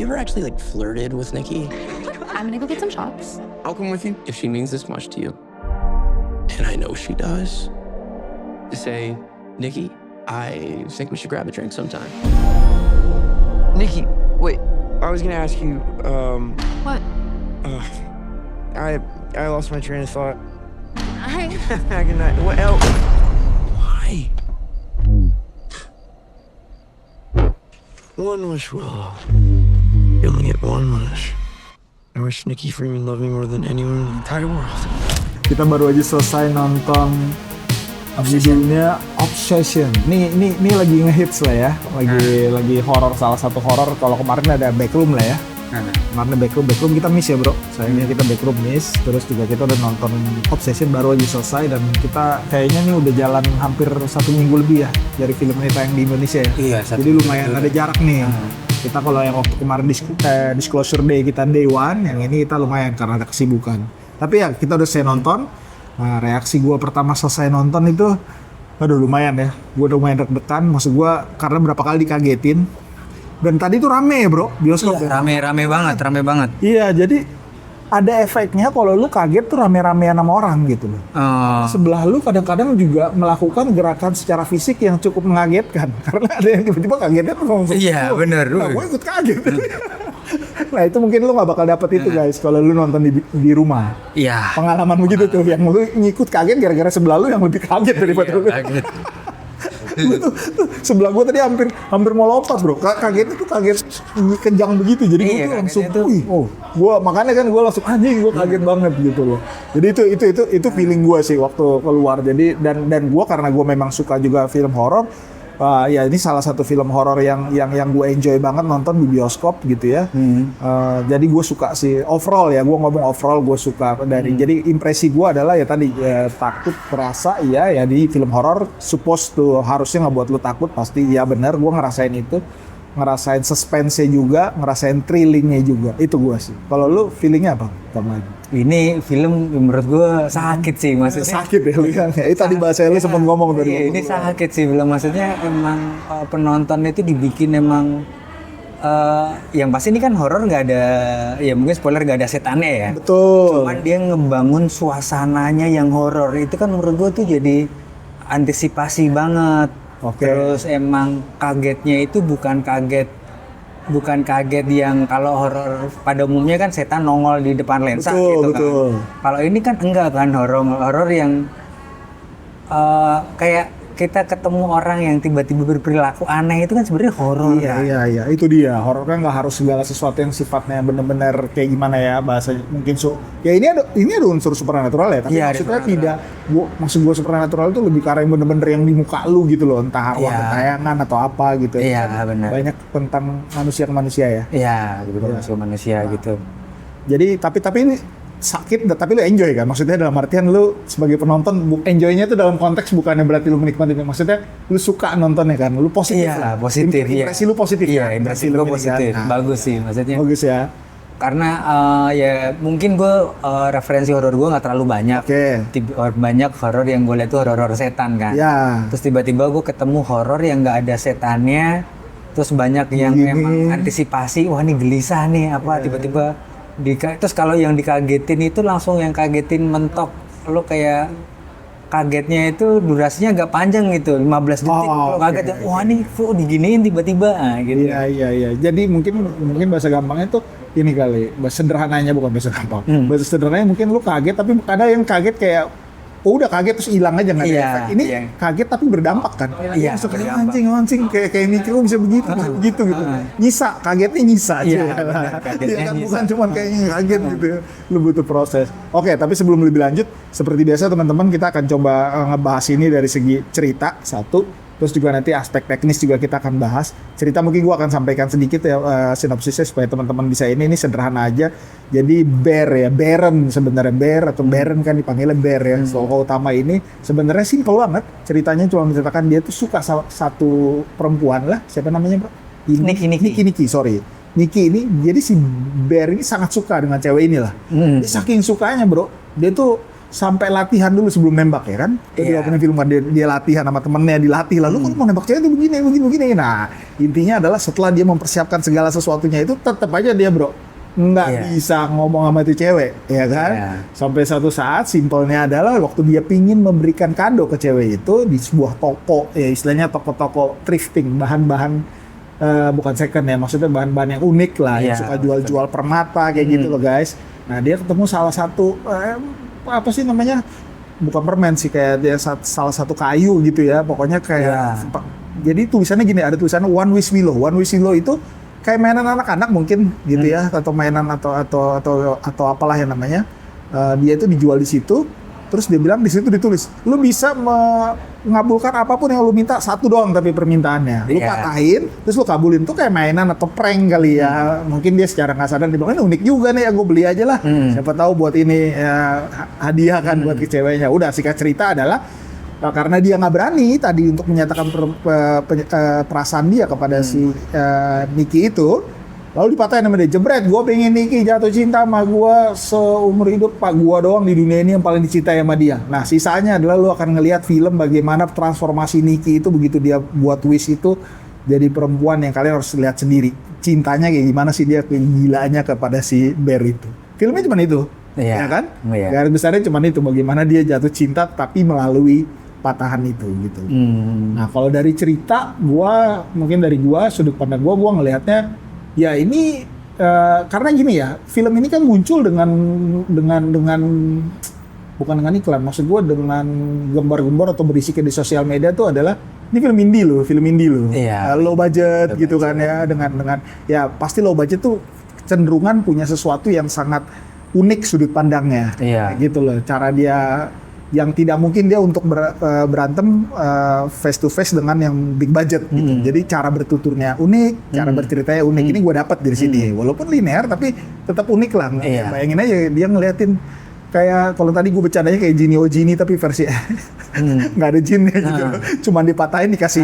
you ever actually like flirted with Nikki? I'm gonna go get some shots. I'll come with you if she means this much to you. And I know she does. To say, Nikki, I think we should grab a drink sometime. Nikki, wait. I was gonna ask you, What? I lost my train of thought. I... Good night. What else? Why? One wish will. You only get one wish. I wish Nikki Freeman loved me more than anyone in the entire world. Kita baru aja selesai nonton judulnya Obsession. Ini lagi ngehits lah ya. Lagi horor, salah satu horor. Kalau kemarin ada Backroom lah ya. Kemarin Backroom kita miss ya bro. Sayangnya kita Backroom miss. Terus juga kita udah nonton Obsession baru aja selesai dan kita kayaknya nih udah jalan hampir 1 minggu lebih ya dari film ini tayang di Indonesia ya. Iya. Jadi lumayan ada jarak nih. Kita kalau yang waktu kemarin Disclosure Day kita Day One, yang ini kita lumayan karena ada kesibukan. Tapi ya kita udah selesai nonton. Nah, reaksi gue pertama selesai nonton itu, aduh lumayan ya. Gue udah lumayan deg-degan, maksud gue karena berapa kali dikagetin. Dan tadi tuh rame ya bro, bioskop ya. Rame banget. Iya, jadi ada efeknya kalau lu kaget tuh rame-ramean sama orang gitu loh. Sebelah lu kadang-kadang juga melakukan gerakan secara fisik yang cukup mengagetkan. Karena ada yang tiba-tiba kagetnya tuh langsung. Iya bener. Nah, gue ikut kaget. Nah itu mungkin lu gak bakal dapet itu guys kalau lu nonton di rumah. Iya. Pengalaman begitu tuh, yang lu ngikut kaget gara-gara sebelah lu yang lebih kaget daripada lu. Kaget. Tuh, sebelah gua tadi hampir mau lompat bro. Kagetnya tuh kaget kencang begitu. Jadi gua tuh langsung, gua makanya kan gua langsung anjing, gua kaget banget gitu loh. Jadi itu feeling gua sih waktu keluar. Jadi dan gua karena gua memang suka juga film horor. Ya ini salah satu film horor yang gue enjoy banget nonton di bioskop gitu ya. Jadi gue suka sih overall ya, gue ngomong overall gue suka dari. Jadi impresi gue adalah ya tadi takut terasa ya di film horor supposed to harusnya nggak buat lu takut pasti ya benar. Gue ngerasain itu, ngerasain suspense-nya juga, ngerasain thrillingnya juga. Itu gue sih. Kalau lu feelingnya apa? Ini film menurut gue sakit sih maksudnya. Sakit ya lu kan. Itu tadi bahasa lu sempat ngomong tadi. Iya, ini sakit sih film maksudnya emang penonton itu dibikin emang yang pasti ini kan horor nggak ada ya mungkin spoiler nggak ada setannya ya. Betul. Cuman dia ngebangun suasananya yang horor itu kan menurut gue tuh jadi antisipasi banget. Terus emang kagetnya itu bukan kaget yang kalau horor pada umumnya kan setan nongol di depan lensa gitu kan. Kalau ini kan enggak kan horor yang kayak kita ketemu orang yang tiba-tiba berperilaku aneh itu kan sebenarnya horor. Iya, itu dia. Horor kan nggak harus segala sesuatu yang sifatnya benar-benar kayak gimana ya bahasanya mungkin ya ini ada unsur supernatural ya, tapi maksudnya tidak. Maksud gue supernatural itu lebih karena yang benar-benar yang di muka lu gitu loh, entah arwah ketayangan atau apa gitu. Iya, benar. Banyak tentang manusia ke manusia ya. Iya, manusia gitu. Jadi tapi ini sakit, tapi lu enjoy kan? Maksudnya dalam artian lu sebagai penonton enjoynya itu dalam konteks bukannya berarti lu menikmati, maksudnya lu suka nontonnya kan? Lu positif lah. Positif. Impresi lu positif ya? Iya, impresi lu positif. Nah, bagus sih maksudnya. Bagus ya. Karena ya mungkin gue referensi horor gue nggak terlalu banyak. Banyak horor yang gue lihat tuh horor setan kan. Terus tiba-tiba gue ketemu horor yang nggak ada setannya. Terus banyak yang memang antisipasi, wah ini gelisah nih apa tiba-tiba. Terus kalau yang dikagetin itu langsung yang kagetin mentok. Lo kayak kagetnya itu durasinya agak panjang gitu, 15 detik. Kalau kaget, wah ini kok diginiin tiba-tiba gitu. Iya. Jadi mungkin bahasa gampangnya tuh ini kali, bahasa sederhananya bukan bahasa gampang. Bahasa sederhananya mungkin lu kaget tapi ada yang kaget kayak udah kaget terus hilang aja nggak ada efek. Ini kaget tapi berdampak kan. Iya. Anjing kayak mikir bisa begitu gitu. Nyisa, kagetnya nyisa. Kagetnya bukan cuma kayaknya kaget gitu. Lu butuh proses. Oke, tapi sebelum lebih lanjut, seperti biasa teman-teman kita akan coba ngebahas ini dari segi cerita satu. Terus juga nanti aspek teknis juga kita akan bahas. Cerita mungkin gua akan sampaikan sedikit ya sinopsisnya supaya teman-teman bisa ini sederhana aja. Jadi Baron sebenarnya atau Baron kan dipanggilnya Bear ya. Tokoh utama ini sebenarnya simpel banget. Ceritanya cuma menceritakan dia tuh suka satu perempuan lah. Siapa namanya, Bro? Nikki, sorry. Nikki ini, jadi si Bear ini sangat suka dengan cewek inilah. Dia saking sukanya, Bro. Dia tuh sampai latihan dulu sebelum nembak ya kan. Di opening film kan dia latihan sama temennya, dilatih lalu kalau mau nembak cewek itu begini. Nah intinya adalah setelah dia mempersiapkan segala sesuatunya itu tetap aja dia bro nggak bisa ngomong sama itu cewek ya kan. Sampai satu saat simpelnya adalah waktu dia pingin memberikan kado ke cewek itu di sebuah toko ya istilahnya toko-toko thrifting bahan-bahan bukan second ya, maksudnya bahan-bahan yang unik lah yang suka jual-jual permata kayak gitu loh guys. Nah dia ketemu salah satu apa sih namanya, bukan permen sih, kayak dia salah satu kayu gitu ya pokoknya kayak jadi tulisannya gini, ada tulisannya One Wish Willow itu kayak mainan anak-anak mungkin gitu ya, atau mainan atau apalah yang namanya. Dia itu dijual di situ, terus dia bilang di situ ditulis, lu bisa mengabulkan apapun yang lu minta, satu doang tapi permintaannya. Lu patahin, terus lu kabulin. Tuh kayak mainan atau prank kali ya. Mungkin dia secara nggak sadar dia bilang, ini unik juga nih, gue beli aja lah. Siapa tahu buat ini hadiah kan buat ke ceweknya. Udah singkat cerita adalah karena dia nggak berani tadi untuk menyatakan perasaan dia kepada si Nicky itu, lalu dipatahin sama dia, jebret, gue pengen Nicky jatuh cinta sama gue seumur hidup, pak, gue doang di dunia ini yang paling dicintai sama dia. Nah sisanya adalah lu akan ngelihat film bagaimana transformasi Nicky itu begitu dia buat wish itu jadi perempuan yang kalian harus lihat sendiri. Cintanya kayak gimana sih dia, gilanya kepada si Bear itu. Filmnya cuma itu, ya kan? Garis besarnya cuma itu, bagaimana dia jatuh cinta tapi melalui patahan itu gitu. Nah kalau dari cerita, mungkin dari sudut pandang gua ngelihatnya ya ini karena gini ya, film ini kan muncul dengan bukan dengan iklan, maksud gua dengan gambar-gambar atau berisiknya di sosial media tuh adalah ini film indie loh, low budget gitu kan ya, dengan ya pasti low budget tuh cenderungan punya sesuatu yang sangat unik sudut pandangnya, gitu loh, cara dia yang tidak mungkin dia untuk berantem face to face dengan yang big budget gitu. Jadi cara bertuturnya unik, cara berceritanya unik. Ini gue dapat dari sini. Walaupun linear tapi tetap unik lah. Bayangin aja dia ngeliatin kayak kalau tadi gue bercandanya kayak Genie tapi versi nggak ada jinnya gitu. Cuman dipatahin dikasih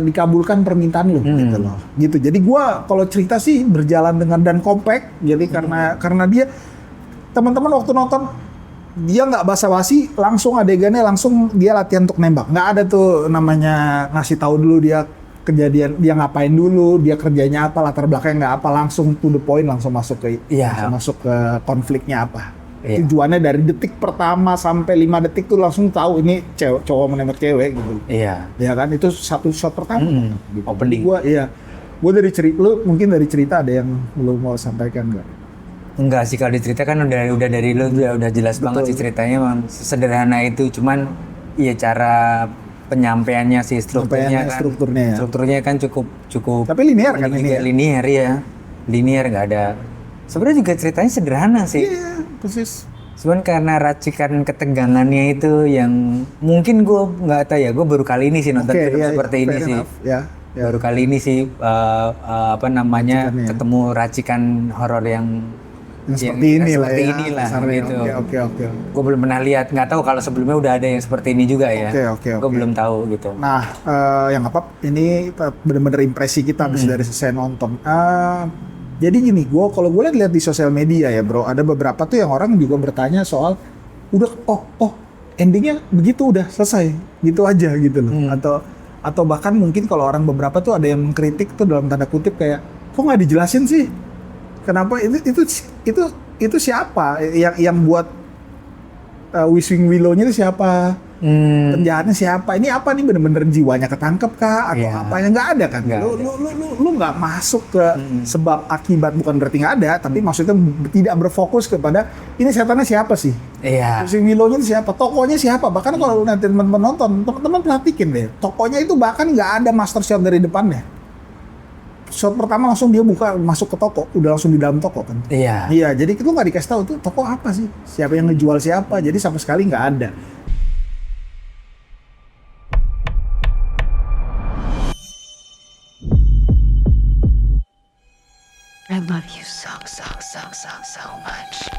dikabulkan permintaan lu gitu loh. Gitu. Jadi gua kalau cerita sih berjalan dan compact. Jadi karena dia teman-teman waktu nonton dia nggak basa-basi, langsung adegannya langsung dia latihan untuk nembak. Nggak ada tuh namanya ngasih tahu dulu dia kejadian dia ngapain dulu, dia kerjanya apa, latar belakangnya nggak apa, langsung to the point, langsung masuk ke konfliknya apa. Tujuannya dari detik pertama sampai 5 detik tuh langsung taau ini cowok menembak cewek gitu. Ya kan, itu satu shot pertama. Gitu. Opening. Gua dari cerita, lu mungkin dari cerita ada yang lu mau sampaikan nggak? Enggak sih, kalau diceritain kan udah dari lu udah jelas banget sih ceritanya, emang sederhana itu, cuman ya cara penyampaiannya sih, strukturnya kan cukup. Tapi linear kan ini? Linear, nggak ada. Sebenarnya juga ceritanya sederhana sih. Iya, persis. Cuman karena racikan ketegangannya itu yang mungkin gue nggak tahu ya, gue baru kali ini sih nonton film seperti ini sih. Baru kali ini sih ketemu racikan horor yang seperti inilah gitu. Oke. Gue belum pernah lihat, nggak tahu kalau sebelumnya udah ada yang seperti ini juga ya. Gue belum tahu gitu. Nah, yang ini benar-benar impresi kita habis dari selesai nonton. Jadi gini, kalau gue lihat di sosial media ya bro, ada beberapa tuh yang orang juga bertanya soal udah endingnya begitu udah selesai gitu aja gitu loh. Atau bahkan mungkin kalau orang beberapa tuh ada yang mengkritik tuh dalam tanda kutip kayak kok nggak dijelasin sih kenapa itu siapa yang buat Wishing Willow-nya itu siapa, penjahatnya siapa, ini apa nih, bener-bener jiwanya ketangkep kah atau apanya, nggak ada kan. Lu nggak masuk ke sebab akibat, bukan berarti nggak ada, tapi maksudnya tidak berfokus kepada ini setannya siapa sih, Wishing Willow-nya itu siapa, tokonya siapa. Bahkan kalau lu nanti teman-teman nonton, teman-teman perhatikan deh, tokonya itu bahkan nggak ada master shot dari depannya. Shot pertama langsung dia masuk ke toko, udah langsung di dalam toko kan. Iya, jadi itu nggak dikasih tahu tuh toko apa sih, siapa yang ngejual siapa, jadi sama sekali nggak ada. I love you so much.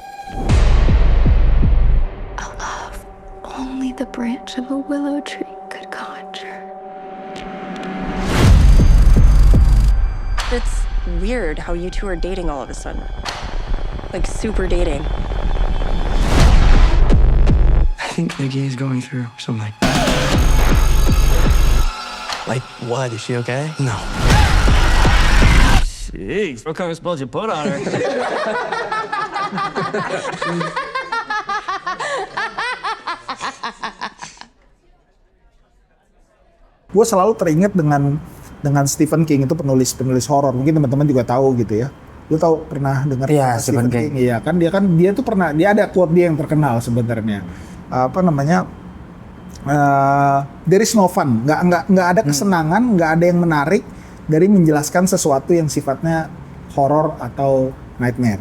A love only the branch of a willow tree could conjure. It's weird how you two are dating all of a sudden. Like super dating. I think Nikki is going through something. Like what? Is she okay? No. Jeez, what kind of spells you put on her? Gue selalu teringat dengan Stephen King, itu penulis horor. Mungkin teman-teman juga tahu gitu ya. Lu tahu pernah dengar Stephen King? Iya kan dia tuh pernah, dia ada quote dia yang terkenal sebenarnya. Apa namanya? There is no fun. Nggak ada kesenangan, nggak ada yang menarik dari menjelaskan sesuatu yang sifatnya horor atau nightmare.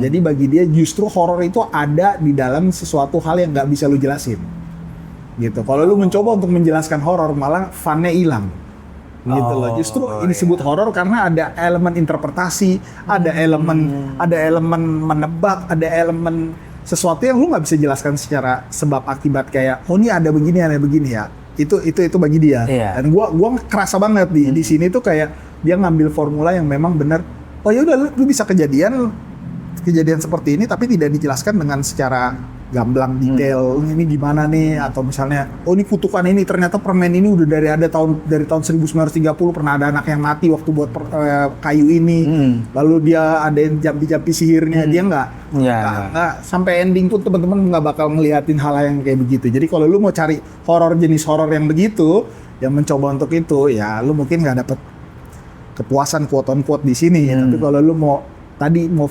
Jadi bagi dia justru horor itu ada di dalam sesuatu hal yang nggak bisa lu jelasin. Gitu. Kalau lu mencoba untuk menjelaskan horor, malah fun-nya hilang. Gitu loh. Justru ini disebut horor karena ada elemen interpretasi, ada elemen menebak, ada elemen sesuatu yang lu nggak bisa jelaskan secara sebab akibat, kayak oh ini ada begini ya. Itu bagi dia. Dan gua kerasa banget di sini tuh kayak dia ngambil formula yang memang benar. Oh ya udah, lu bisa kejadian seperti ini tapi tidak dijelaskan dengan secara gamblang detail. Ini gimana nih, atau misalnya oh ini kutukan ini ternyata permen ini udah dari tahun 1930 pernah ada anak yang mati waktu buat kayu ini. Lalu dia ada yang jampi-jampi sihirnya. Dia nggak sampai ending pun teman-teman nggak bakal ngeliatin hal yang kayak begitu. Jadi kalau lu mau cari jenis horor yang begitu, yang mencoba untuk itu, ya lu mungkin nggak dapet kepuasan quote on quote di sini. Tapi kalau lu mau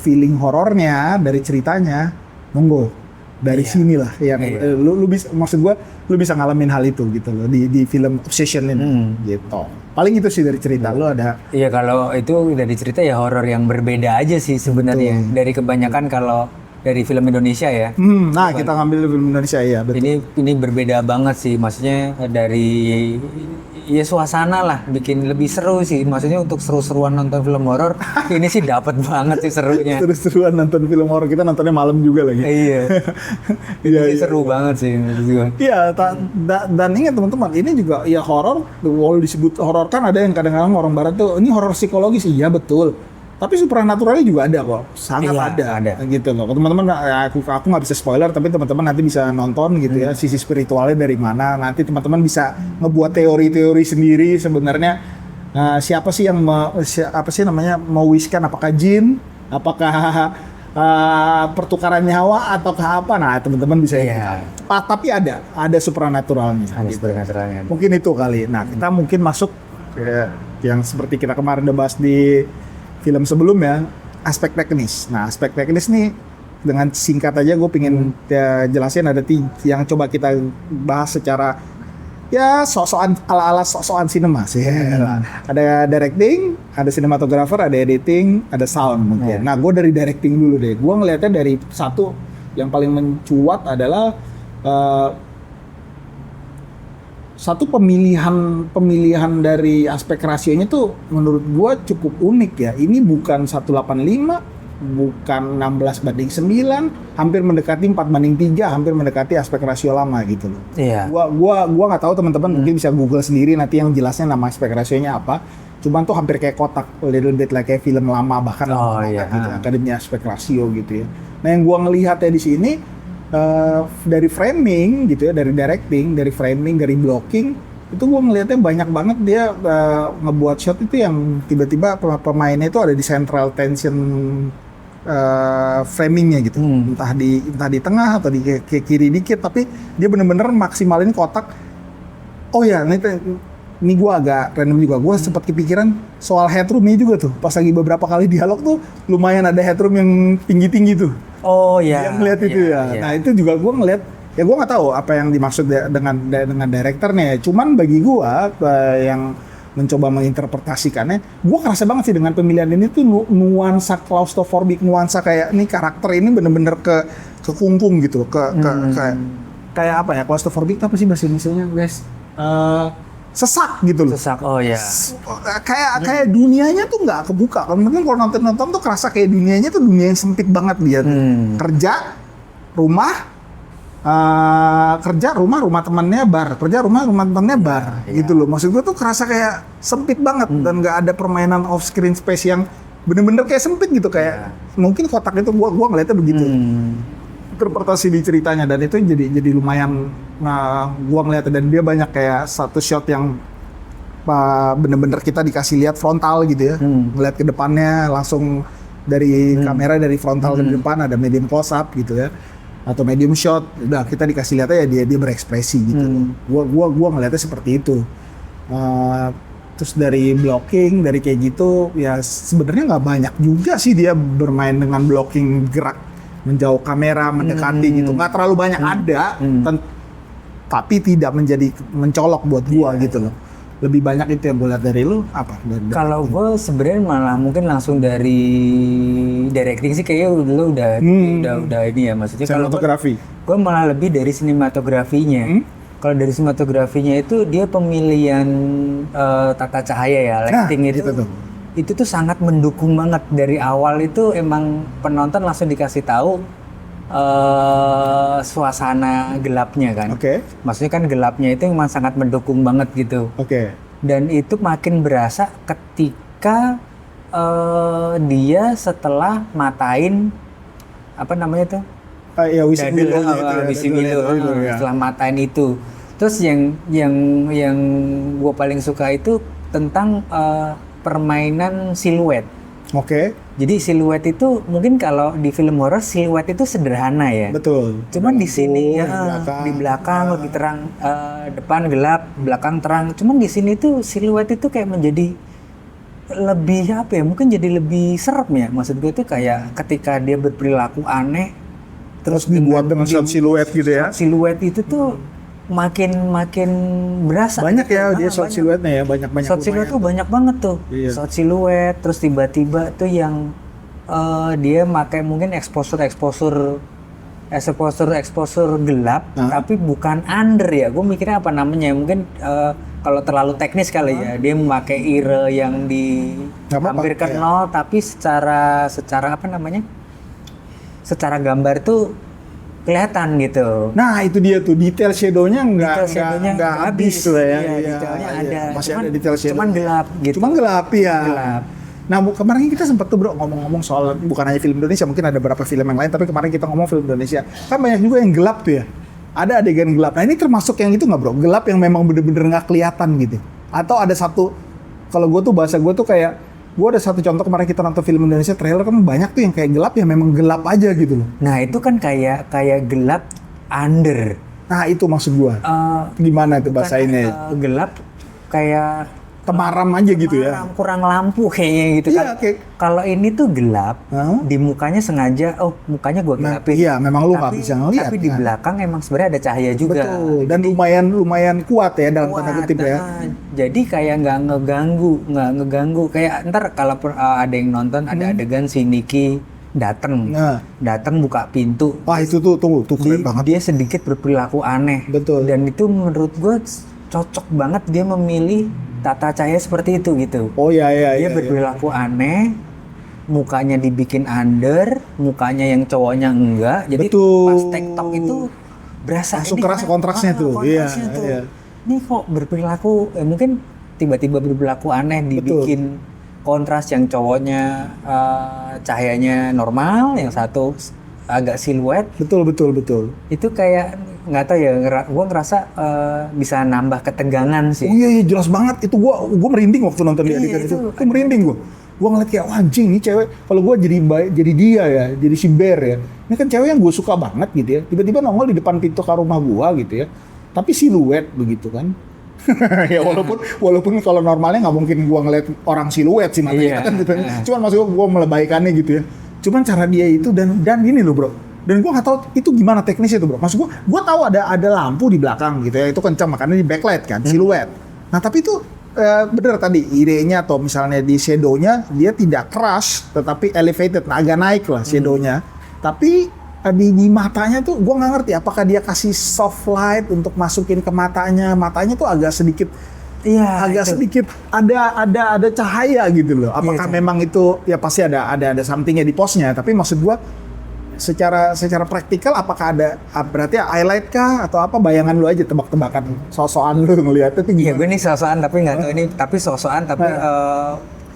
feeling horornya dari ceritanya, monggo dari sinilah yang lu bisa, maksud gua lu bisa ngalamin hal itu gitu loh di film Obsession ini gitu. Paling itu sih dari cerita lu ada. Iya, kalau itu dari cerita ya horor yang berbeda aja sih sebenarnya dari kebanyakan kalau dari film Indonesia ya. Nah, kita ngambil film Indonesia ya, betul. Ini berbeda banget sih, maksudnya dari ya suasana lah bikin lebih seru sih. Maksudnya untuk seru-seruan nonton film horor ini sih dapat banget sih serunya. Seru-seruan nonton film horor, kita nontonnya malam juga lagi. Iya. Ini seru banget sih. Iya, dan ingat teman-teman, ini juga ya horor, kalau disebut horor kan ada yang kadang-kadang orang barat tuh ini horor psikologis, iya betul. Tapi supernaturalnya juga ada kok, sangat ada gitu loh. Teman-teman, aku nggak bisa spoiler, tapi teman-teman nanti bisa nonton gitu ya, sisi spiritualnya dari mana. Nanti teman-teman bisa ngebuat teori-teori sendiri sebenarnya. Siapa sih yang mewiskan, apakah jin, apakah pertukaran nyawa ataukah apa? Nah, teman-teman bisa tapi ada supernaturalnya. Ada gitu. supernaturalnya. Mungkin itu kali. Nah, kita mungkin masuk ke yang seperti kita kemarin udah bahas di film sebelumnya, aspek teknis. Nah, aspek teknis nih dengan singkat aja gue pengen jelasin, ada yang coba kita bahas secara ya sok-sokan ala-ala sok-sokan sinema sih. Ada directing, ada sinematografer, ada editing, ada sound mungkin. Nah, gue dari directing dulu deh. Gue ngelihatnya dari satu yang paling mencuat adalah satu pemilihan dari aspek rasionya tuh menurut gua cukup unik ya. Ini bukan 185, bukan 16:9, hampir mendekati 4:3, hampir mendekati aspek rasio lama gitu loh. Iya. Gua nggak tahu teman-teman, mungkin bisa Google sendiri nanti yang jelasnya nama aspek rasionya apa. Cuman tuh hampir kayak kotak, little bit like kayak film lama, bahkan gitu, akademi aspek rasio gitu ya. Nah, yang gua ngelihatnya di sini dari framing gitu ya, dari directing, dari framing, dari blocking, itu gue ngelihatnya banyak banget dia ngebuat shot itu yang tiba-tiba pemainnya itu ada di central tension framingnya gitu, entah di tengah atau di kiri dikit, tapi dia bener-bener maksimalin kotak. Oh ya, ini gue agak random juga, gue sempat kepikiran soal headroomnya juga tuh, pas lagi beberapa kali dialog tuh lumayan ada headroom yang tinggi-tinggi tuh. Oh iya. Yang ngeliat itu ya. Nah itu juga gue ngeliat, ya gue nggak tahu apa yang dimaksud dengan direkturnya. Cuman bagi gue yang mencoba menginterpretasikannya, gue kerasa banget sih dengan pemilihan ini tuh nuansa claustrophobic, nuansa kayak nih karakter ini bener-bener ke kungkung gitu, kayak apa ya, claustrophobic itu apa sih bahasa Indonesianya guys? Sesak gitu loh. Sesak, oh ya. Kayak dunianya tuh nggak kebuka. Mungkin kalau nonton tuh kerasa kayak dunianya tuh dunia yang sempit banget dia. Kerja, rumah temannya bar. Kerja, rumah temannya bar. Gitu loh. Maksud gue tuh kerasa kayak sempit banget dan nggak ada permainan off screen space yang bener-bener kayak sempit gitu, kayak mungkin kotak itu gua ngeliatnya begitu. Interpretasi di ceritanya, dan itu jadi lumayan, gua ngeliatnya, dan dia banyak kayak satu shot yang bener-bener kita dikasih lihat frontal gitu ya, ngeliat ke depannya langsung dari kamera dari frontal ke depan, ada medium close up gitu ya, atau medium shot, udah kita dikasih lihatnya ya dia berekspresi gitu. Gua ngeliatnya seperti itu. Terus dari blocking, dari kayak gitu ya sebenarnya nggak banyak juga sih dia bermain dengan blocking gerak menjauh kamera, mendekati gitu, nggak terlalu banyak ada, tapi tidak menjadi mencolok buat gua gitu loh. Lebih banyak itu yang gue lihat dari lu apa? Kalau gue sebenarnya malah mungkin langsung dari directing sih kayaknya lu udah ini ya, maksudnya kalau gue malah lebih dari sinematografinya. Kalau dari sinematografinya itu dia pemilihan tata cahaya ya, lighting itu tuh sangat mendukung banget. Dari awal itu emang penonton langsung dikasih tahu suasana gelapnya kan. Maksudnya kan gelapnya itu emang sangat mendukung banget gitu. Dan itu makin berasa ketika dia setelah matain apa namanya tuh? Setelah matain itu. Terus yang gue paling suka itu tentang permainan siluet. Jadi siluet itu mungkin kalau di film horor siluet itu sederhana ya. Cuman di sini di belakang lebih terang, depan gelap, belakang terang. Cuman di sini tuh siluet itu kayak menjadi lebih apa ya? Mungkin jadi lebih serem ya. Maksud gue tuh kayak ketika dia berperilaku aneh, terus dibuat dengan shot siluet gitu ya. Siluet itu tuh makin berasa. Banyak ya dia shot siluetnya ya, banyak. Shot siluet tuh banyak banget tuh. Shot siluet, terus tiba-tiba tuh yang dia pakai mungkin exposure gelap, tapi bukan under ya. Gue mikirnya apa namanya? Mungkin kalau terlalu teknis kali ya. Dia memakai ire yang hampir ke nol, tapi secara apa namanya? Secara gambar tuh kelihatan gitu. Nah itu dia tuh detail shadow-nya nggak habis tuh ya. Detailnya ada. Masih ada detail shadow. Cuman gelap gitu. Cuman gelap ya. Nah kemarin kita sempat tuh bro ngomong-ngomong soal bukan hanya film Indonesia, mungkin ada beberapa film yang lain, tapi kemarin kita ngomong film Indonesia. Kan banyak juga yang gelap tuh ya. Ada adegan gelap. Nah ini termasuk yang itu nggak bro? Gelap yang memang bener-bener nggak kelihatan gitu. Atau ada satu, kalau gue tuh bahasa gue tuh kayak, gue ada satu contoh kemarin kita nonton film Indonesia trailer kan banyak tuh yang kayak gelap yang memang gelap aja gitu loh. Nah itu kan kayak gelap under. Nah itu maksud gue. Gimana tuh bahasainnya? Gelap kayak temaram aja gitu ya. Kurang lampu kayaknya gitu kan. Kalau ini tuh gelap, di mukanya sengaja, mukanya gue gelapin. Iya, memang lu nggak bisa ngeliat. Tapi di belakang emang sebenarnya ada cahaya juga. Betul. Dan lumayan kuat ya dalam tanda kutip ya. Jadi kayak nggak ngeganggu. Kayak ntar kalau ada yang nonton, ada adegan si Nicky datang buka pintu. Wah itu tuh keren banget. Dia sedikit berperilaku aneh. Betul. Dan itu menurut gue cocok banget dia memilih tata cahaya seperti itu gitu. Dia berperilaku aneh, mukanya dibikin under, mukanya yang cowoknya enggak. Jadi pas TikTok itu berasa langsung keras kontrasnya tuh. Iya. Ini kok berperilaku mungkin tiba-tiba berperilaku aneh, dibikin kontras, yang cowoknya cahayanya normal, yang satu agak siluet. Betul. Itu kayak nggak tahu ya, gue ngerasa bisa nambah ketegangan sih. Iya jelas banget. Itu gue merinding waktu nonton di adegan itu. Itu merinding gue. Gue ngeliat kayak anjing nih cewek. Kalau gue jadi dia ya, jadi si Bear ya. Ini kan cewek yang gue suka banget gitu ya. Tiba-tiba nongol di depan pintu ke rumah gue gitu ya. Tapi siluet begitu kan. Ya walaupun kalau normalnya nggak mungkin gue ngeliat orang siluet sih matanya kan gitu. Cuman maksud gue melebaikannya gitu ya. Cuman cara dia itu dan gini loh bro. Dan gue nggak tahu itu gimana teknisnya tuh bro. Maksud gue tahu ada lampu di belakang gitu ya, itu kencang makanya di backlight kan, siluet. Nah tapi itu bener tadi idenya, atau misalnya di shadownya dia tidak keras, tetapi elevated, agak naik lah shadownya. Tapi di matanya tuh gue nggak ngerti apakah dia kasih soft light untuk masukin ke matanya tuh agak sedikit. Iya, sedikit ada cahaya gitu loh. Apakah memang itu ya pasti ada somethingnya di posnya. Tapi maksud gua secara praktikal apakah ada berarti highlight kah atau apa, bayangan lu aja, tebak-tebakan sosokan lu ngeliatnya tuh gimana? Iya gue nih sosokan tapi nggak tahu ini, tapi sosokan tapi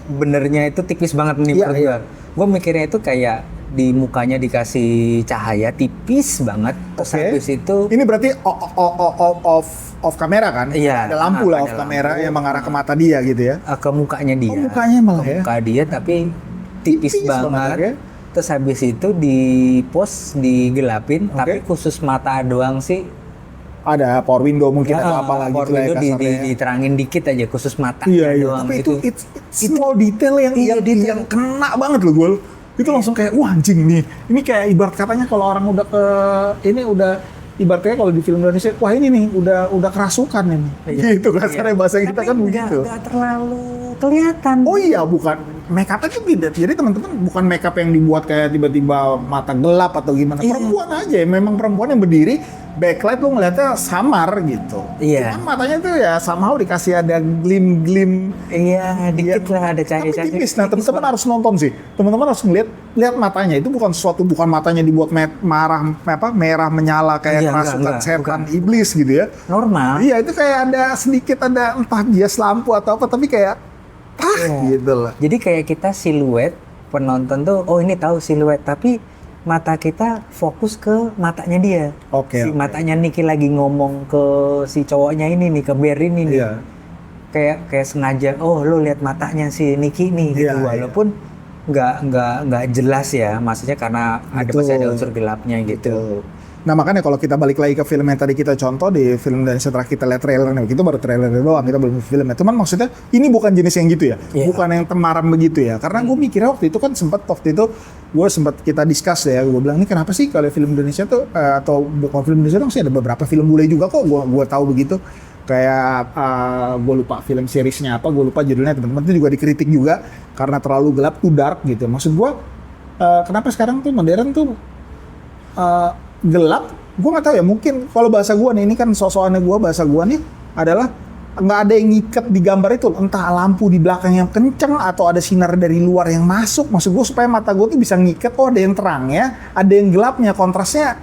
benernya itu tipis banget nih menurut gue. Gue mikirnya itu kayak di mukanya dikasih cahaya tipis banget. Terus habis itu ini berarti off kamera kan? Iya. Ada lampu lah off kamera yang mengarah ke mata dia gitu ya? Ke mukanya dia. Mukanya malah ya? Muka dia tapi tipis banget. Ya? Terus habis itu di pos digelapin, tapi khusus mata doang sih. Ada power window mungkin atau apalah gitu lah ya diterangin dikit aja khusus mata doang. Tapi itu small detail yang kena banget loh gue. Itu langsung kayak wah anjing nih. Ini kayak ibarat katanya kalau orang udah ibaratnya kalau di film Indonesia, wah ini nih udah kerasukan ini. Gitu kasarnya bahasa kita kan begitu. Enggak terlalu kelihatan. Oh iya, bukan make up itu tidak. Jadi teman-teman bukan make up yang dibuat kayak tiba-tiba mata gelap atau gimana. Perempuan aja, memang perempuan yang berdiri backlight lu ngeliatnya samar gitu. Iya. Cuman matanya tuh ya somehow dikasih ada glim-glim. Iya, dikit lah ada cahaya-cahaya. Tapi tipis. Nah, teman-teman harus nonton sih. Teman-teman harus lihat matanya. Itu bukan matanya dibuat merah menyala kayak kerasukan setan iblis gitu ya. Normal. Iya, itu kayak ada entah bias lampu atau apa, tapi kayak gitu lah. Jadi kayak kita siluet penonton tuh, oh ini tahu siluet, tapi mata kita fokus ke matanya dia. Matanya Nicky lagi ngomong ke si cowoknya ini nih, ke Bear ini nih. Kayak sengaja, oh lo lihat matanya si Nicky nih gitu. Walaupun nggak jelas ya, maksudnya karena pasti ada unsur gelapnya gitu. Nah makanya kalau kita balik lagi ke film yang tadi kita contoh di film dan setelah kita lihat trailernya, itu baru trailernya doang, kita belum filmnya. Cuman maksudnya ini bukan jenis yang gitu ya, bukan yang temaram begitu ya. Karena gue mikirnya waktu itu kita discuss ya, gue bilang ini kenapa sih kalau film Indonesia tuh atau bukan film Indonesia dong sih ada beberapa film bule juga kok, gue tahu begitu. Kayak gue lupa film seriesnya apa, gue lupa judulnya, teman-teman itu juga dikritik juga karena terlalu gelap, too dark gitu. Maksud gue kenapa sekarang tuh modern tuh gelap, gue nggak tahu ya, mungkin kalau bahasa gue nih, ini kan sosokannya gue, bahasa gue nih adalah nggak ada yang ngikat di gambar itu, entah lampu di belakang yang kenceng atau ada sinar dari luar yang masuk. Maksud gue supaya mata gue tuh bisa ngikat, oh ada yang terangnya, ada yang gelapnya, kontrasnya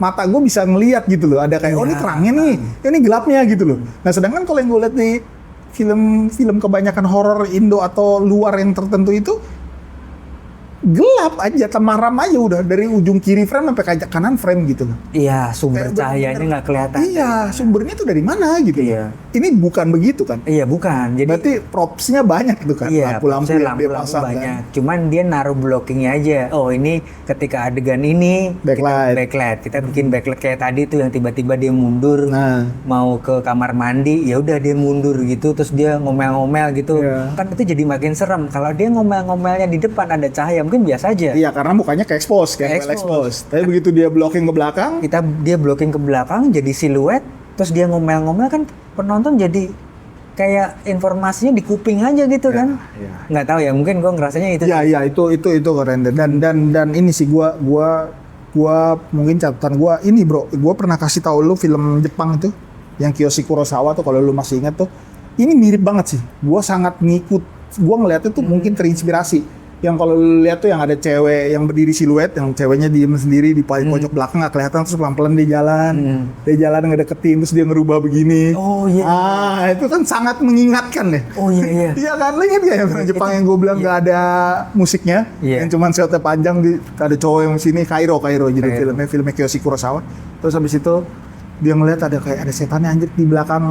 mata gue bisa ngelihat gitu loh, ada kayak oh ini terangnya nih, ini gelapnya gitu loh. Nah sedangkan kalau yang gue lihat di film kebanyakan horor Indo atau luar yang tertentu itu gelap aja, temaram aja udah dari ujung kiri frame sampai ke kanan frame gitu loh. Iya, sumber cahayanya nggak kelihatan. Iya, sumbernya tuh dari mana gitu. Iya. Ini bukan begitu kan? Iya, bukan. Jadi berarti propsnya banyak itu kan, lampu-lampu yang dia pasang banyak. Kan? Cuman dia naruh blockingnya aja. Oh ini ketika adegan ini backlight. Kita bikin backlight kayak tadi tuh yang tiba-tiba dia mundur, mau ke kamar mandi, ya udah dia mundur gitu, terus dia ngomel-ngomel gitu. Kan itu jadi makin serem. Kalau dia ngomel-ngomelnya di depan ada cahaya, mungkin biasa aja. Iya, karena mukanya kayak expose. Tapi begitu dia blocking ke belakang, dia blocking ke belakang jadi siluet, terus dia ngomel-ngomel kan penonton jadi kayak informasinya di kuping aja gitu kan. Nggak tahu ya, mungkin gue ngerasanya itu. Iya, itu keren. Dan ini sih gua mungkin catatan gua ini bro, gua pernah kasih tahu lu film Jepang itu yang Kiyoshi Kurosawa tuh, kalau lu masih ingat tuh, ini mirip banget sih. Gua sangat gua ngeliatnya tuh mungkin terinspirasi. Yang kalau lu lihat tuh yang ada cewek yang berdiri siluet, yang ceweknya diem sendiri di pojok belakang nggak kelihatan, terus pelan-pelan dia jalan ngedeketin, terus dia ngerubah begini. Oh iya. Itu kan sangat mengingatkan deh. Oh iya. Iya kan, lu ingat ya film Jepang yang gue bilang nggak ada musiknya, yang cuman shotnya panjang, ada cowok yang sini, Kairo jadi filmnya Kiyoshi Kurosawa. Terus habis itu dia ngeliat ada kayak ada setannya anjir di belakang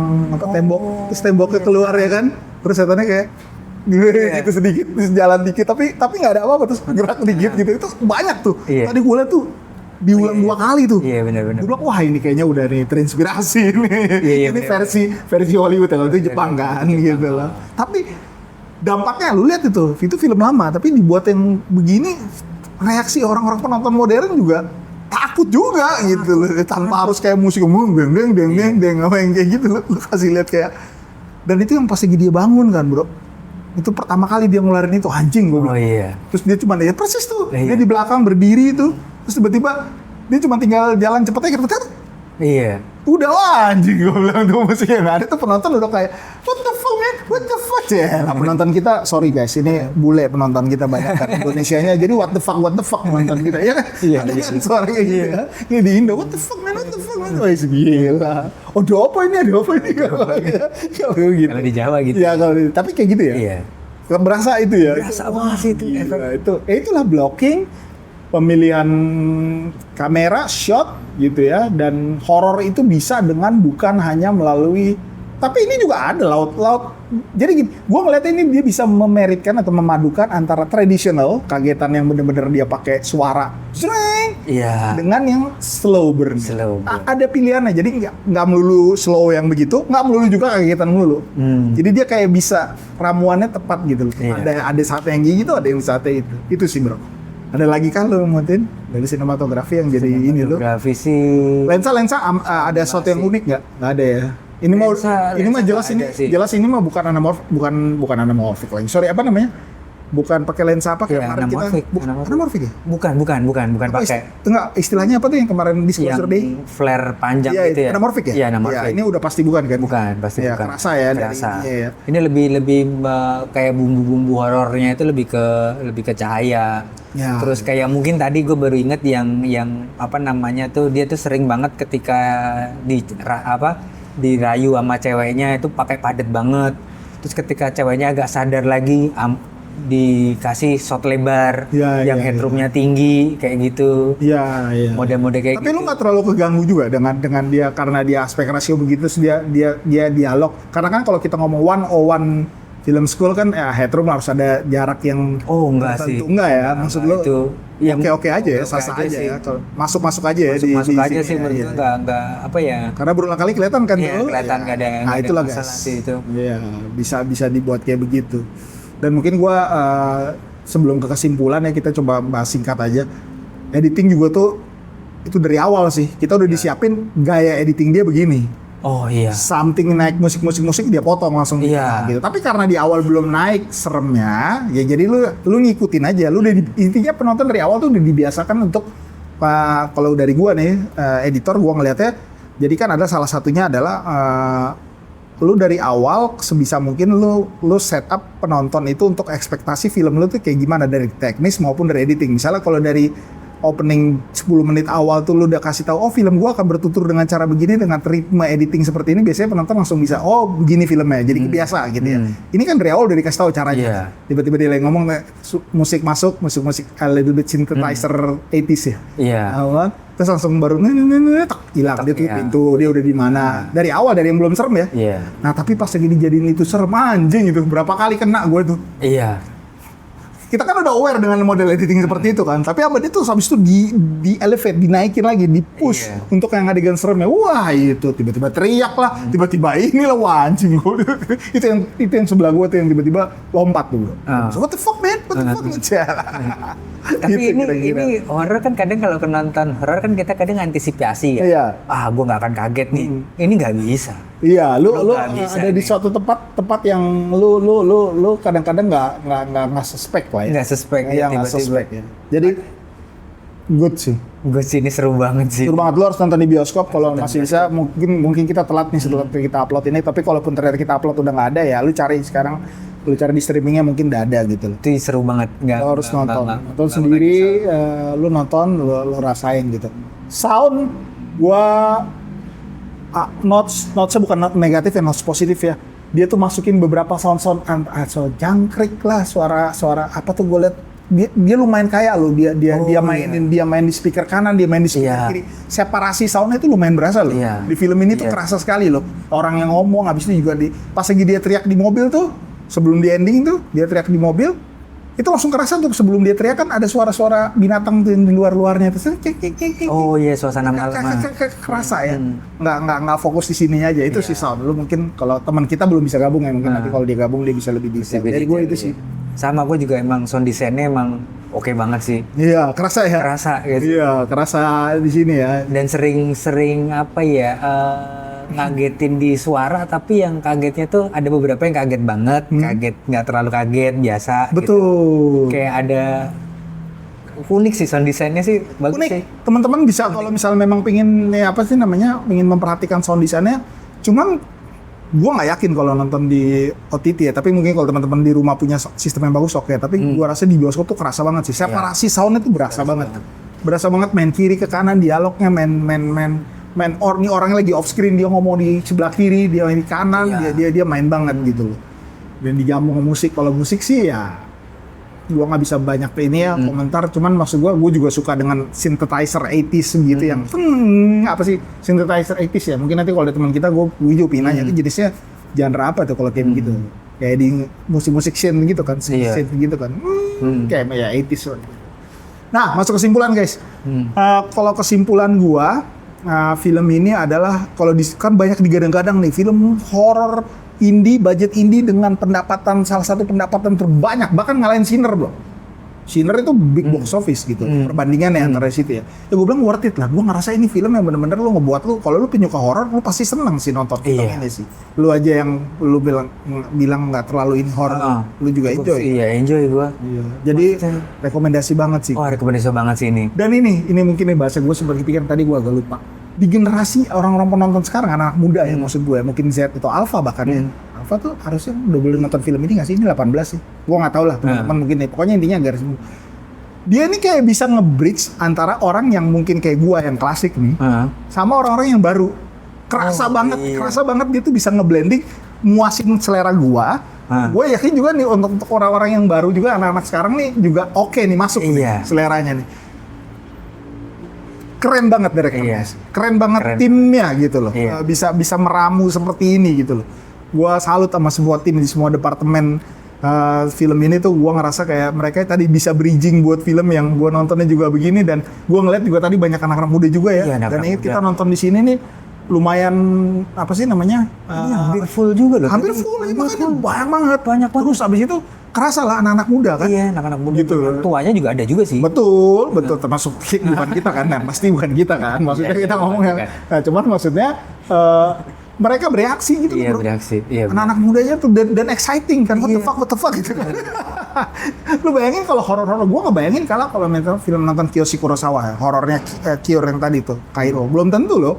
tembok, terus temboknya keluar ya kan, terus setannya kayak gitu sedikit, terus jalan dikit, tapi nggak ada apa-apa, terus gerak dikit gitu, itu banyak tuh. Tadi gue liat tuh diulang 2 kali tuh. Iya benar-benar. Gue bilang wah ini kayaknya udah nih terinspirasi nih. Ini versi Hollywood ya, kalau itu Jepang kan gitu loh. Tapi dampaknya lu lihat itu film lama, tapi dibuat yang begini, reaksi orang-orang penonton modern juga takut juga gitu loh, tanpa harus kayak musik deng apa yang kayak gitu, lu kasih lihat kayak, dan itu yang pas lagi dia bangun kan bro. Itu pertama kali dia ngeluarin itu, anjing gue bilang. Terus dia cuma ya persis tuh, dia di belakang berdiri itu, terus tiba-tiba dia cuma tinggal jalan cepet aja gitu. Iya. Udah lah anjing, gue bilang tuh musiknya nggak ada tuh, penonton udah kayak what the fuck man, what the fuck ya. Nah, penonton kita, sorry guys, ini bule penonton kita banyak kan Indonesianya, jadi what the fuck penonton kita ya kan. Iya. Sorry gitu ya. Ini di Indo what the fuck man. Wah gila. Oh ada apa ini kalau gitu. Kalau di Jawa gitu. Iya tapi kayak gitu ya. Iya. berasa itu ya. Berasa banget sih itu. Itulah blocking, pemilihan kamera, shot gitu ya, dan horor itu bisa dengan bukan hanya melalui, tapi ini juga ada laut. Jadi gini, gue ngeliatnya ini dia bisa memeritkan atau memadukan antara tradisional kagetan yang bener-bener dia pakai suara dengan yang slow burn. Ada pilihannya, jadi nggak melulu slow yang begitu, nggak melulu juga kagetan melulu. Jadi dia kayak bisa ramuannya tepat gitu. Ada saatnya yang gitu, ada yang saatnya itu sih bro. Ada lagi kan lo Montin dari sinematografi yang jadi ini lo? Sinematografi sih. Lensa ada sesuatu yang unik nggak? Nggak ada ya. Ini mah jelas ini mah bukan anamorphic lagi. Sorry, apa namanya? Bukan pakai lensa apa kayak kemarin kita. Anamorphic ya? Bukan pakai. Enggak, istilahnya apa tuh yang kemarin Disclosure Day? Flare panjang gitu ya. Anamorphic ya? Iya, anamorphic. Ya, ini udah pasti bukan kan? Bukan, pasti bukan. Kerasa ya Kerasa. Dari ini lebih kayak bumbu-bumbu horornya itu lebih ke cahaya. Ya. Terus kayak mungkin tadi gue baru inget yang apa namanya tuh, dia tuh sering banget ketika dirayu sama ceweknya itu pakai padet banget. Terus ketika ceweknya agak sadar lagi dikasih shot lebar yang headroomnya tinggi kayak gitu. Iya. Mode-mode kayak tapi gitu. Lu nggak terlalu keganggu juga dengan dia karena dia aspek rasio begitu, dia dialog. Karena kan kalau kita ngomong 101 film school kan ya headroom harus ada jarak yang enggak sih. Enggak ya, maksud lu itu oke aja ya, sah aja sih. ya. Masuk aja ya masuk aja sih menurut enggak apa ya. Karena berulang kali kelihatan kan tuh. Kelihatan enggak ada. Nah, itulah guys. Itu. Iya, bisa dibuat kayak begitu. Dan mungkin gua sebelum ke kesimpulan ya, kita coba bahas singkat aja. Editing juga tuh itu dari awal sih. Kita udah disiapin gaya editing dia begini. Oh iya. Something naik musik dia potong langsung gitu. Tapi karena di awal belum naik seremnya, ya jadi lu ngikutin aja. Lu intinya penonton dari awal tuh udah dibiasakan untuk kalau dari gua nih editor, gua ngelihatnya, jadi kan ada salah satunya adalah lu dari awal sebisa mungkin lu set up penonton itu untuk ekspektasi film lu tuh kayak gimana dari teknis maupun dari editing. Misalnya kalau dari opening 10 menit awal tuh lu udah kasih tahu, oh film gua akan bertutur dengan cara begini, dengan ritme editing seperti ini, biasanya penonton langsung bisa, oh begini filmnya, jadi kebiasa gitu ya. Ini kan dari awal udah dikasih tahu caranya. Tiba-tiba dia lagi ngomong musik masuk, musik a little bit synthesizer 80s ya. Terus langsung baru hilang dia tuh pintu, dia udah di mana. Dari awal, dari yang belum serem ya. Nah, tapi pas lagi dijadiin itu serem, anjing itu berapa kali kena gue tuh. Kita kan udah aware dengan model editing seperti itu kan, tapi apa dia tuh habis itu di elevate, dinaikin lagi, di push untuk yang adegan seremnya. Wah, itu tiba-tiba teriak lah, tiba-tiba inilah anjing. itu yang sebelah gue tuh yang tiba-tiba lompat tuh. So, what the fuck man? What the fuck? Tapi gitu, ini horor kan kadang kalau nonton horor kan kita kadang antisipasi ya. Gue nggak akan kaget nih. Ini nggak bisa. Iya, lu ada di suatu tempat yang lu kadang-kadang nggak suspek lah ya. Nggak suspek ya, nggak suspek ya. Jadi good sih. Ini seru banget sih. Seru banget, lu harus nonton di bioskop kalau masih bisa. Mungkin kita telat nih setelah kita upload ini, tapi kalaupun ternyata kita upload udah nggak ada ya, lu cari sekarang. Lu cari di streamingnya mungkin udah ada gitu loh. Itu seru banget. Lo harus nonton sendiri, lu nonton, lu rasain gitu. Sound, gua notes-nya bukan negatif ya, notes positif ya. Dia tuh masukin beberapa sound jangkrik lah, suara apa tuh gue liat. Dia lumayan kaya loh, dia main di speaker kanan, dia main di speaker kiri. Separasi soundnya itu lumayan berasa loh. Di film ini tuh kerasa sekali loh. Orang yang ngomong, habis itu juga pas lagi dia teriak di mobil tuh, sebelum di ending tuh, dia teriak di mobil, itu langsung kerasa tuh sebelum dia teriak kan ada suara-suara binatang tuh di luarnya terus oh iya, suasana malam kerasa ya. Nggak fokus di sininya aja. Itu sih sound. Lu mungkin kalau teman kita belum bisa gabung ya, mungkin nanti kalau dia gabung dia bisa lebih detail. Dari gue itu sih. Sama gue juga emang sound desainnya emang oke banget sih. Iya, kerasa ya. Kerasa gitu. Iya, kerasa di sini ya. Dan sering apa ya, ngagetin di suara, tapi yang kagetnya tuh ada beberapa yang kaget banget, kaget nggak terlalu kaget, biasa. Betul. Gitu. Kayak ada unik sih sound desainnya sih, bagus unik. Sih. Teman-teman bisa kalau misalnya memang pingin pingin memperhatikan sound desainnya. Cuman gua nggak yakin kalau nonton di OTT ya, tapi mungkin kalau teman-teman di rumah punya sistem yang bagus oke. Tapi gua rasa di bioskop tuh kerasa banget sih. Separasi soundnya tuh berasa banget. Berasa banget, main kiri ke kanan, dialognya main orangnya lagi off screen, dia ngomong di sebelah kiri, dia di kanan, dia main banget gitu loh. dan digabung sama musik. Kalau musik sih ya gue nggak bisa banyak ini ya komentar, cuman maksud gue juga suka dengan synthesizer 80s gitu yang apa sih synthesizer 80s ya, mungkin nanti kalau ada teman kita gue juga nanya itu jenisnya genre apa tuh kalau kayak begitu, kayak di musik-musik synth gitu kan, synth gitu kan, kayak ya 80s. Nah, masuk kesimpulan guys. Kalau kesimpulan gue, film ini adalah kan banyak digadang-gadang nih film horor indie, budget indie dengan salah satu pendapatan terbanyak, bahkan ngalahin Sinner bro. Sinner itu big box office gitu, perbandingannya antara situ ya. Ya gue bilang worth it lah, gue ngerasa ini film yang bener-bener lu ngebuat lu, kalau lu penyuka horor, lu pasti seneng sih nonton film ini sih. Lu aja yang lu bilang nggak terlalu in horror, lu juga enjoy. Iya, enjoy gue. Iya. Jadi rekomendasi banget sih. Oh, rekomendasi banget sih ini. Dan ini mungkin nih bahasa gue seperti pikiran tadi gue agak lupa. Di generasi orang-orang penonton sekarang, anak muda ya maksud gue, mungkin Z atau Alpha bahkan ya. Alpha tuh harusnya udah boleh nonton film ini nggak sih? Ini 18 sih. Gue nggak tahu lah teman-teman mungkin nih. Pokoknya intinya garis. Dia ini kayak bisa nge-bridge antara orang yang mungkin kayak gue yang klasik nih, sama orang-orang yang baru. Kerasa banget dia tuh bisa nge-blending, muasin selera gue. Gue yakin juga nih untuk orang-orang yang baru juga, anak-anak sekarang nih juga oke nih masuk nih, seleranya nih. Keren banget direkturnya, keren banget timnya gitu loh, bisa meramu seperti ini gitu loh. Gua salut sama semua tim di semua departemen film ini tuh. Gua ngerasa kayak mereka tadi bisa bridging buat film yang gua nontonnya juga begini, dan gua ngeliat juga tadi banyak anak-anak muda juga ya. Dan ini kita nonton di sini nih lumayan apa sih namanya? Hampir full juga loh. Hampir full, makanya banyak banget. Terus abis itu kerasa lah anak-anak muda kan? Iya, anak-anak muda gitu. Tuanya juga ada juga sih. Betul, termasuk bukan kita kan, pasti bukan kita kan. Maksudnya kita ngomong yang, nah cuman maksudnya mereka bereaksi gitu bro. Bereaksi. Iya, anak-anak mudanya tuh dan exciting kan, what the fuck gitu kan. Lu bayangin kalau horor-horor, gue nggak bayangin kalau film nonton Kiyoshi Kurosawa ya, horornya Cure yang tadi tuh, Kairo, belum tentu loh.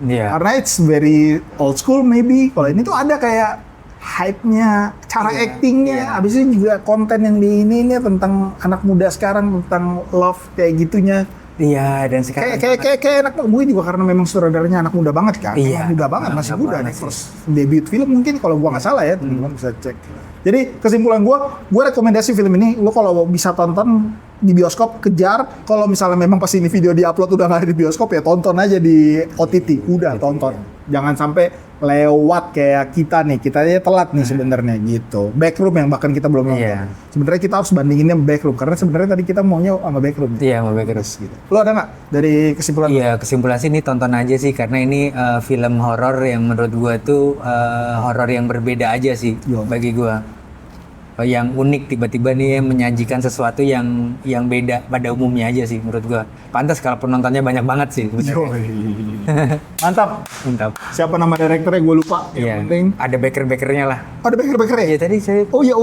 Iya. Karena it's very old school maybe. Kalau ini tuh ada kayak hype-nya, cara acting-nya, abis itu juga konten yang di ini tentang anak muda sekarang, tentang love kayak gitunya. Iya, dan sekarang kayak anak gue juga karena memang sutradaranya anak muda banget kan. Iya, muda banget, masih muda nih. First debut film mungkin kalau gue nggak salah ya, teman-teman bisa cek. Jadi kesimpulan gue rekomendasi film ini, lo kalau bisa tonton di bioskop kejar. Kalau misalnya memang pas ini video di-upload udah nggak ada di bioskop ya tonton aja di OTT, udah tonton. Jangan sampai lewat kayak kita aja telat nih sebenarnya gitu. Backroom yang bahkan kita belum nonton. Sebenarnya kita harus bandinginnya sama Backroom karena sebenarnya tadi kita maunya sama Backroom. Iya, sama Backroom gitu. Lo ada nggak dari kesimpulan? Iya, kesimpulan sih ini tonton aja sih karena ini film horor yang menurut gua tuh horor yang berbeda aja sih bagi gua. Yang unik tiba-tiba nih menyajikan sesuatu yang beda pada umumnya aja sih menurut gua. Pantas kalau penontonnya banyak banget sih. Mantap. Siapa nama direkturnya gue lupa. Iya. Ada backer-backernya lah. Ada backer-backernya? Iya tadi saya. Oh iya.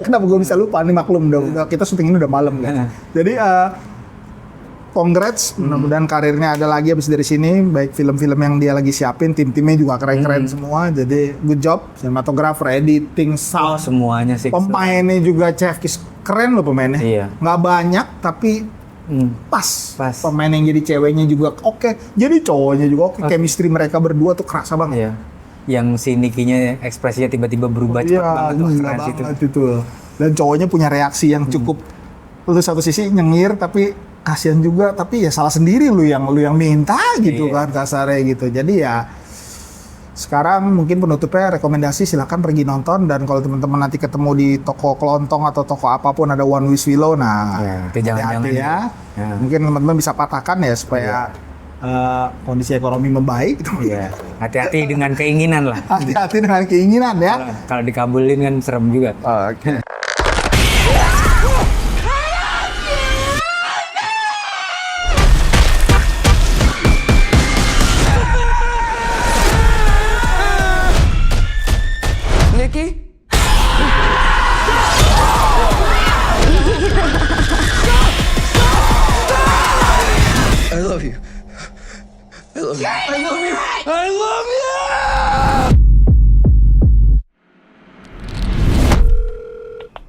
Kenapa gue bisa lupa? Ini maklum udah kita syuting ini udah malam kan. Jadi congrats, mudah-mudahan karirnya ada lagi abis dari sini, baik film-film yang dia lagi siapin, tim-timnya juga keren-keren semua, jadi good job, sinematografer, editing, sound, semuanya sih. Pemainnya juga Chef Kiss, keren loh pemainnya, nggak banyak tapi pas. Pemain yang jadi ceweknya juga oke, jadi cowoknya juga oke. Chemistry mereka berdua tuh kerasa banget. Iya. Yang si Nicky-nya ekspresinya tiba-tiba berubah cepat banget, itu. Dan cowoknya punya reaksi yang cukup, lu satu sisi nyengir tapi kasihan juga, tapi ya salah sendiri lu yang minta gitu kan kasarnya gitu. Jadi ya sekarang mungkin penutupnya rekomendasi silakan pergi nonton, dan kalau teman-teman nanti ketemu di toko kelontong atau toko apapun ada One Wish Willow, nah hati-hati ya. Mungkin teman-teman bisa patahkan ya supaya kondisi ekonomi membaik. Hati-hati dengan keinginan lah. Hati-hati dengan keinginan ya. Kalau dikabulin kan serem juga. Oke. Nikki? I love you. I love you. I love you. I love you!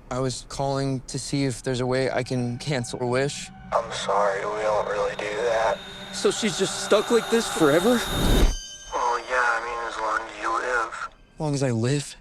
I was calling to see if there's a way I can cancel a wish. I'm sorry, we don't really do that. So she's just stuck like this forever? Well, yeah, I mean, as long as you live. As long as I live?